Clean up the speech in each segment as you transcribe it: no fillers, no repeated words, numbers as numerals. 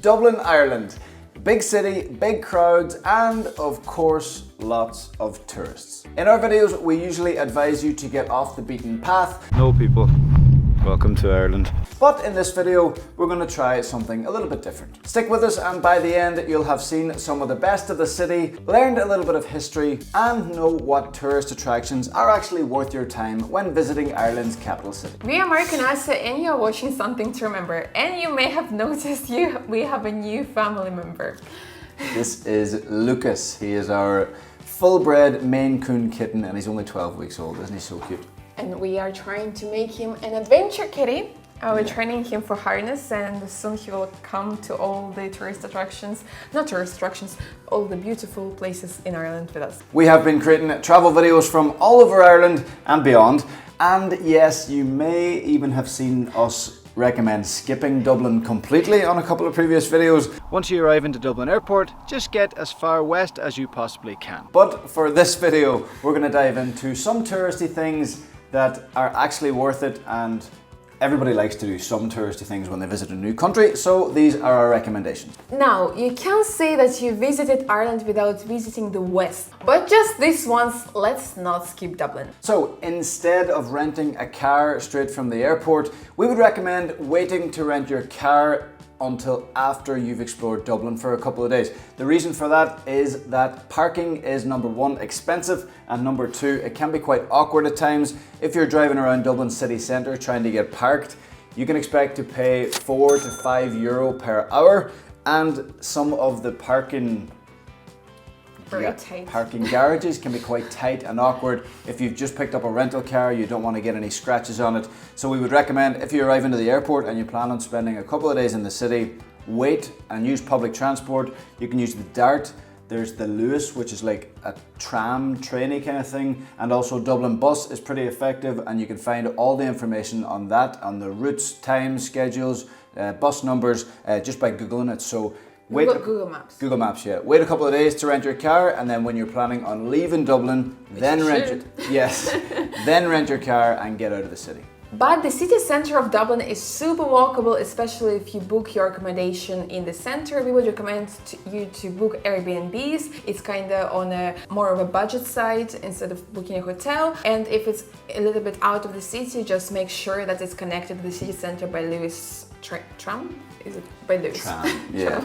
Dublin, Ireland. Big city, big crowds, and of course, lots of tourists. In our videos, we usually advise you to get off the beaten path. No people. Welcome to Ireland. But in this video, we're going to try something a little bit different. Stick with us and by the end, you'll have seen some of the best of the city, learned a little bit of history, and know what tourist attractions are actually worth your time when visiting Ireland's capital city. We are Mark and Asya and you're watching Something to Remember. And you may have noticed we have a new family member. This is Lucas. He is our full-bred Maine Coon kitten and he's only 12 weeks old. Isn't he so cute? And we are trying to make him an adventure kitty. We're training him for harness and soon he will come to all the all the beautiful places in Ireland with us. We have been creating travel videos from all over Ireland and beyond. And yes, you may even have seen us recommend skipping Dublin completely on a couple of previous videos. Once you arrive into Dublin Airport, just get as far west as you possibly can. But for this video, we're going to dive into some touristy things that are actually worth it, and everybody likes to do some touristy things when they visit a new country, so these are our recommendations. Now, you can't say that you visited Ireland without visiting the West, but just this once, let's not skip Dublin. So instead of renting a car straight from the airport, we would recommend waiting to rent your car until after you've explored Dublin for a couple of days. The reason for that is that parking is number one, expensive, and number two, it can be quite awkward at times. If you're driving around Dublin city centre trying to get parked, you can expect to pay €4 to €5 per hour, and some of the parking garages can be quite tight and awkward. If you've just picked up a rental car, you don't want to get any scratches on it. So we would recommend, if you arrive into the airport and you plan on spending a couple of days in the city, wait and use public transport. You can use the DART. There's the Lewis, which is like a tram, trainee kind of thing. And also Dublin Bus is pretty effective, and you can find all the information on that, on the routes, times, schedules, bus numbers, just by Googling it. So Google Maps. Google Maps, yeah. Wait a couple of days to rent your car, and then when you're planning on leaving Dublin, then rent your car and get out of the city. But the city center of Dublin is super walkable, especially if you book your accommodation in the center. We would recommend you to book Airbnbs. It's kind of on a more of a budget side instead of booking a hotel. And if it's a little bit out of the city, just make sure that it's connected to the city center by Lewis tram. Is it by Lewis? Tram, yeah.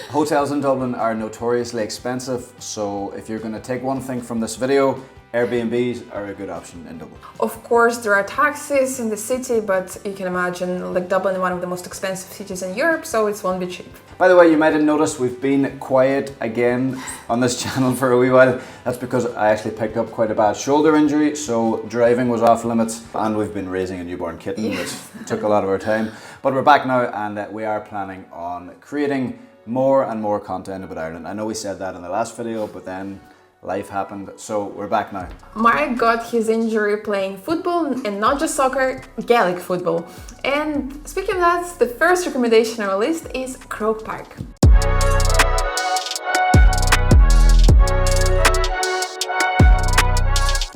Hotels in Dublin are notoriously expensive, so if you're going to take one thing from this video, Airbnbs are a good option in Dublin. Of course, there are taxes in the city, but you can imagine, like, Dublin is one of the most expensive cities in Europe, so it won't be cheap. By the way, you might have noticed we've been quiet again on this channel for a wee while. That's because I actually picked up quite a bad shoulder injury, so driving was off limits, and we've been raising a newborn kitten, which took a lot of our time. But we're back now, and we are planning on creating more and more content about Ireland. I know we said that in the last video, but then life happened, so we're back now. Mark got his injury playing football, and not just soccer, Gaelic football. And speaking of that, the first recommendation on our list is Croke Park.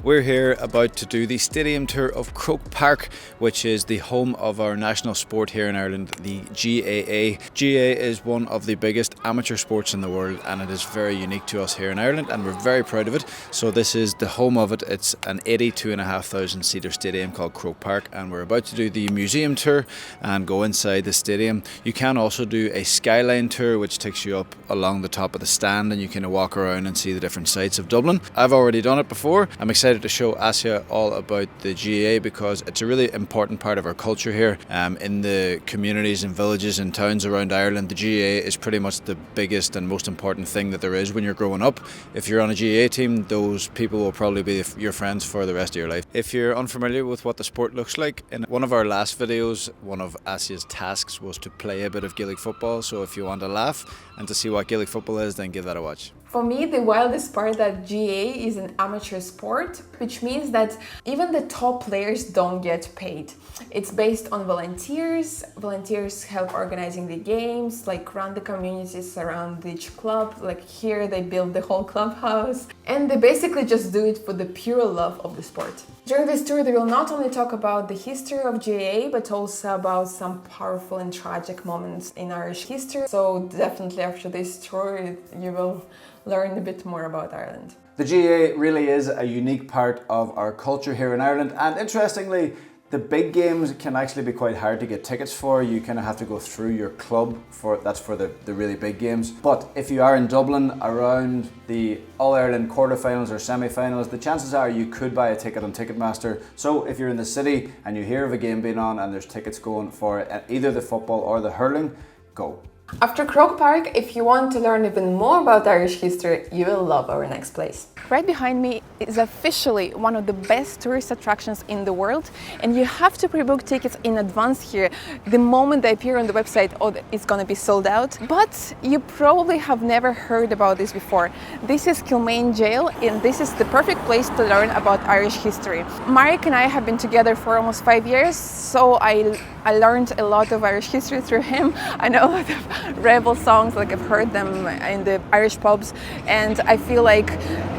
We're here about to do the stadium tour of Croke Park, which is the home of our national sport here in Ireland, the GAA. GAA is one of the biggest amateur sports in the world, and it is very unique to us here in Ireland, and we're very proud of it. So this is the home of it. It's an 82,500 seater stadium called Croke Park, and we're about to do the museum tour and go inside the stadium. You can also do a skyline tour, which takes you up along the top of the stand, and you can walk around and see the different sites of Dublin. I've already done it before. I'm excited to show Asya all about the GAA because it's a really important part of our culture here. In the communities and villages and towns around Ireland, the GAA is pretty much the biggest and most important thing that there is when you're growing up. If you're on a GAA team, those people will probably be your friends for the rest of your life. If you're unfamiliar with what the sport looks like, in one of our last videos, one of Asya's tasks was to play a bit of Gaelic football, so if you want to laugh and to see what Gaelic football is, then give that a watch. For me, the wildest part that GAA is an amateur sport. which means that even the top players don't get paid. It's based on volunteers. Volunteers help organizing the games, like run the communities around each club. Like here they build the whole clubhouse, and they basically just do it for the pure love of the sport. During this tour they will not only talk about the history of GAA, but also about some powerful and tragic moments in Irish history. So definitely after this tour you will learn a bit more about Ireland. The GAA really is a unique part of our culture here in Ireland, and interestingly, the big games can actually be quite hard to get tickets for. You kind of have to go through your club for the really big games. But if you are in Dublin around the All-Ireland quarterfinals or semi-finals, the chances are you could buy a ticket on Ticketmaster. So if you're in the city and you hear of a game being on and there's tickets going for either the football or the hurling, go. After Croke Park, if you want to learn even more about Irish history, you will love our next place. Right behind me is officially one of the best tourist attractions in the world, and you have to pre-book tickets in advance here. The moment they appear on the website, it's gonna be sold out. But you probably have never heard about this before. This is Kilmainham Gaol, and this is the perfect place to learn about Irish history. Mark and I have been together for almost 5 years, so I learned a lot of Irish history through him. I know a lot of rebel songs, like I've heard them in the Irish pubs, and I feel like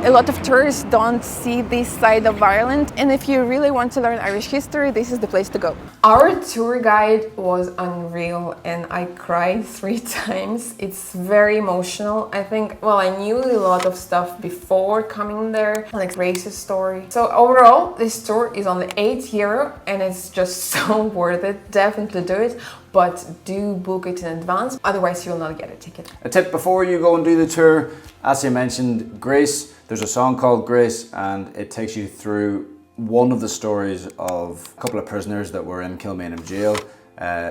a lot of tourists don't see this side of Ireland, and if you really want to learn Irish history, this is the place to go. Our tour guide was unreal, and I cried 3 times. It's very emotional. I think, well, I knew a lot of stuff before coming there, like Grace's story. So overall, this tour is only €8, and it's just so worth it. Definitely do it, but do book it in advance, otherwise you will not get a ticket. A tip before you go and do the tour, as you mentioned, Grace, there's a song called Grace, and it takes you through one of the stories of a couple of prisoners that were in Kilmainham Gaol.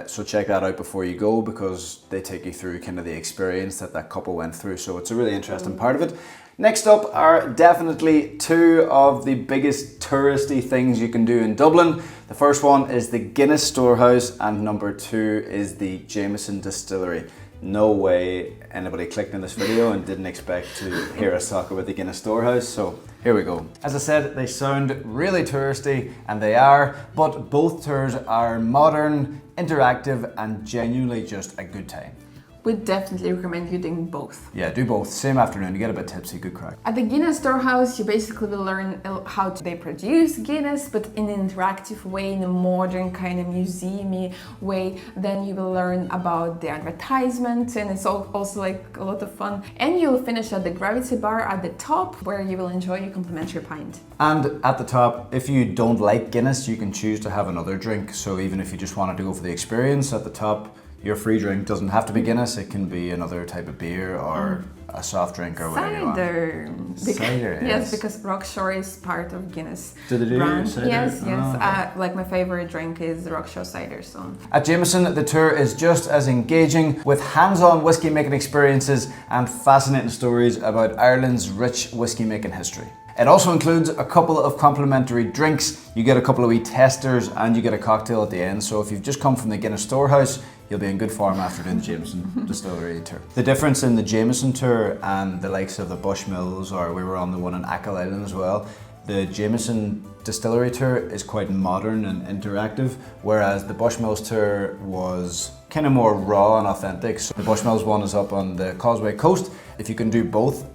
So check that out before you go, because they take you through kind of the experience that couple went through. So it's a really interesting part of it. Next up are definitely 2 of the biggest touristy things you can do in Dublin. The first one is the Guinness Storehouse, and number 2 is the Jameson Distillery. No way anybody clicked on this video and didn't expect to hear us talk about the Guinness Storehouse, so here we go. As I said, they sound really touristy, and they are, but both tours are modern, interactive, and genuinely just a good time. We definitely recommend you doing both. Yeah, do both. Same afternoon, you get a bit tipsy, good crack. At the Guinness Storehouse, you basically will learn how they produce Guinness, but in an interactive way, in a modern kind of museum-y way. Then you will learn about the advertisement, and it's also like a lot of fun. And you'll finish at the Gravity Bar at the top, where you will enjoy your complimentary pint. And at the top, if you don't like Guinness, you can choose to have another drink. So even if you just wanted to go for the experience, at the top, your free drink doesn't have to be Guinness, it can be another type of beer or a soft drink or whatever you want. Cider, yes, because Rockshore is part of Guinness do they do brand. cider? Yes, yes. Oh, okay. Like my favorite drink is Rockshore cider. So at Jameson, the tour is just as engaging, with hands-on whiskey making experiences and fascinating stories about Ireland's rich whiskey making history. It also includes a couple of complimentary drinks. You get a couple of wee testers and you get a cocktail at the end. So if you've just come from the Guinness Storehouse, you'll be in good form after doing the Jameson Distillery tour. The difference in the Jameson tour and the likes of the Bushmills, or we were on the one on Achill Island as well, the Jameson Distillery tour is quite modern and interactive, whereas the Bushmills tour was kind of more raw and authentic. So the Bushmills one is up on the Causeway Coast. If you can do both,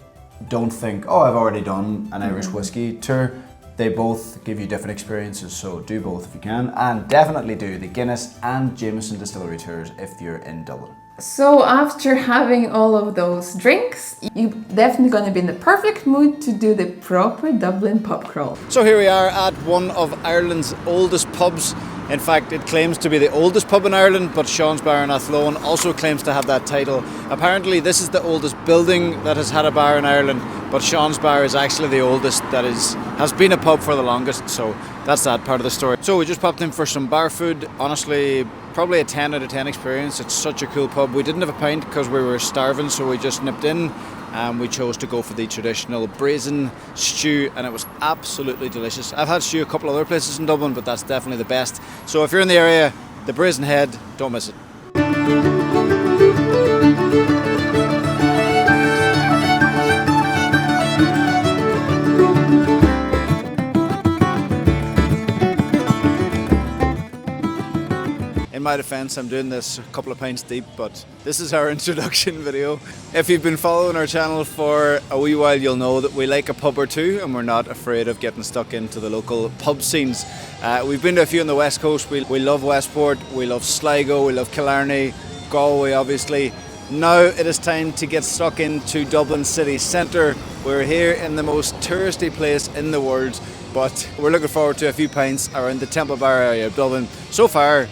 don't think, oh, I've already done an Irish whiskey tour. They both give you different experiences, so do both if you can, and definitely do the Guinness and Jameson Distillery tours if you're in Dublin. So after having all of those drinks, you're definitely going to be in the perfect mood to do the proper Dublin pub crawl. So here we are at one of Ireland's oldest pubs. In fact, it claims to be the oldest pub in Ireland, but Sean's Bar in Athlone also claims to have that title. Apparently this is the oldest building that has had a bar in Ireland, but Sean's Bar is actually the oldest that has been a pub for the longest, so that's that part of the story. So we just popped in for some bar food. Honestly, probably a 10 out of 10 experience. It's such a cool pub. We didn't have a pint because we were starving, so we just nipped in. We chose to go for the traditional brazen stew, and it was absolutely delicious. I've had stew a couple other places in Dublin, but that's definitely the best. So if you're in the area, the Brazen Head, don't miss it. my defence, I'm doing this a couple of pints deep, but this is our introduction video. If you've been following our channel for a wee while, you'll know that we like a pub or two and we're not afraid of getting stuck into the local pub scenes. We've been to a few on the west coast. We love Westport, we love Sligo, we love Killarney, Galway obviously. Now it is time to get stuck into Dublin city centre. We're here in the most touristy place in the world, but we're looking forward to a few pints around the Temple Bar area of Dublin. So far,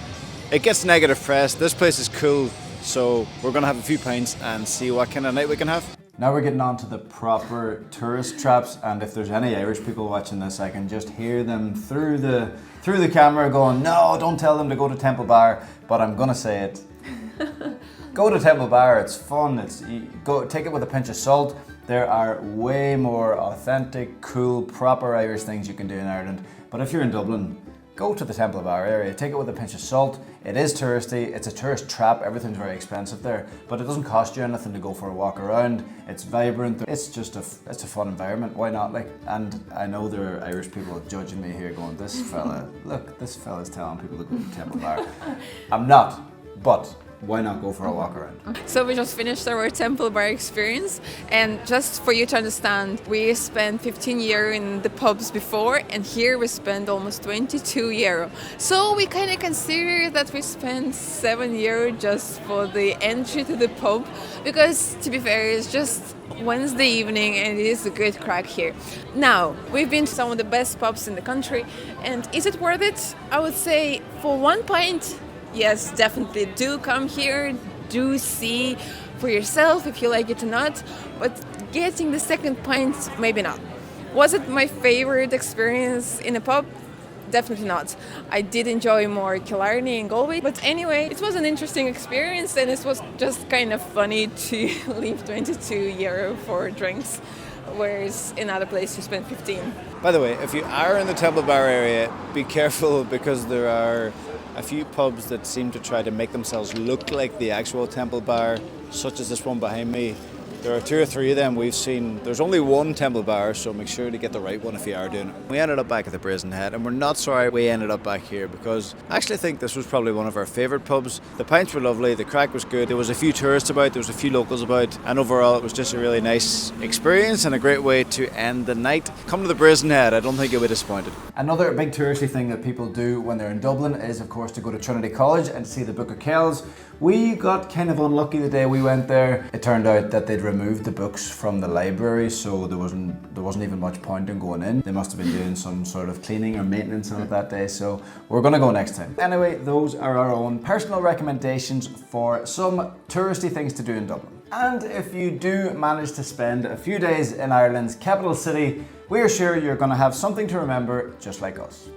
it gets negative press. This place is cool, so we're going to have a few pints and see what kind of night we can have. Now we're getting on to the proper tourist traps, and if there's any Irish people watching this, I can just hear them through the camera going, no, don't tell them to go to Temple Bar, but I'm going to say it. Go to Temple Bar, it's fun, take it with a pinch of salt. There are way more authentic, cool, proper Irish things you can do in Ireland. But if you're in Dublin, go to the Temple Bar area, take it with a pinch of salt. It is touristy, it's a tourist trap, everything's very expensive there, but it doesn't cost you anything to go for a walk around. It's vibrant, it's just it's a fun environment, why not? And I know there are Irish people judging me here going, this fella's telling people to go to Temple Bar. I'm not, but why not go for a walk around? So we just finished our Temple Bar experience, and just for you to understand, we spent 15 euro in the pubs before, and here we spent almost 22 euro. So we kind of consider that we spent 7 euro just for the entry to the pub, because to be fair, it's just Wednesday evening and it is a good crack here. Now, we've been to some of the best pubs in the country, and is it worth it? I would say for one pint, yes, definitely do come here, do see for yourself if you like it or not, but getting the second pint, maybe not. Was it my favorite experience in a pub? Definitely not. I did enjoy more Killarney and Galway, but anyway, it was an interesting experience and it was just kind of funny to leave 22 euro for drinks, whereas in other places you spend 15. By the way, if you are in the Temple Bar area, be careful because there are a few pubs that seem to try to make themselves look like the actual Temple Bar, such as this one behind me. There are 2 or 3 of them we've seen. There's only one Temple Bar, so make sure to get the right one if you are doing it. We ended up back at the Brazen Head, and we're not sorry we ended up back here because I actually think this was probably one of our favourite pubs. The pints were lovely, the crack was good, there was a few tourists about, there was a few locals about, and overall it was just a really nice experience and a great way to end the night. Come to the Brazen Head, I don't think you'll be disappointed. Another big touristy thing that people do when they're in Dublin is, of course, to go to Trinity College and see the Book of Kells. We got kind of unlucky the day we went there. It turned out that they'd removed the books from the library, so there wasn't even much point in going in. They must have been doing some sort of cleaning or maintenance on it that day, so we're gonna go next time. Anyway, those are our own personal recommendations for some touristy things to do in Dublin. And if you do manage to spend a few days in Ireland's capital city, we're sure you're gonna have something to remember just like us.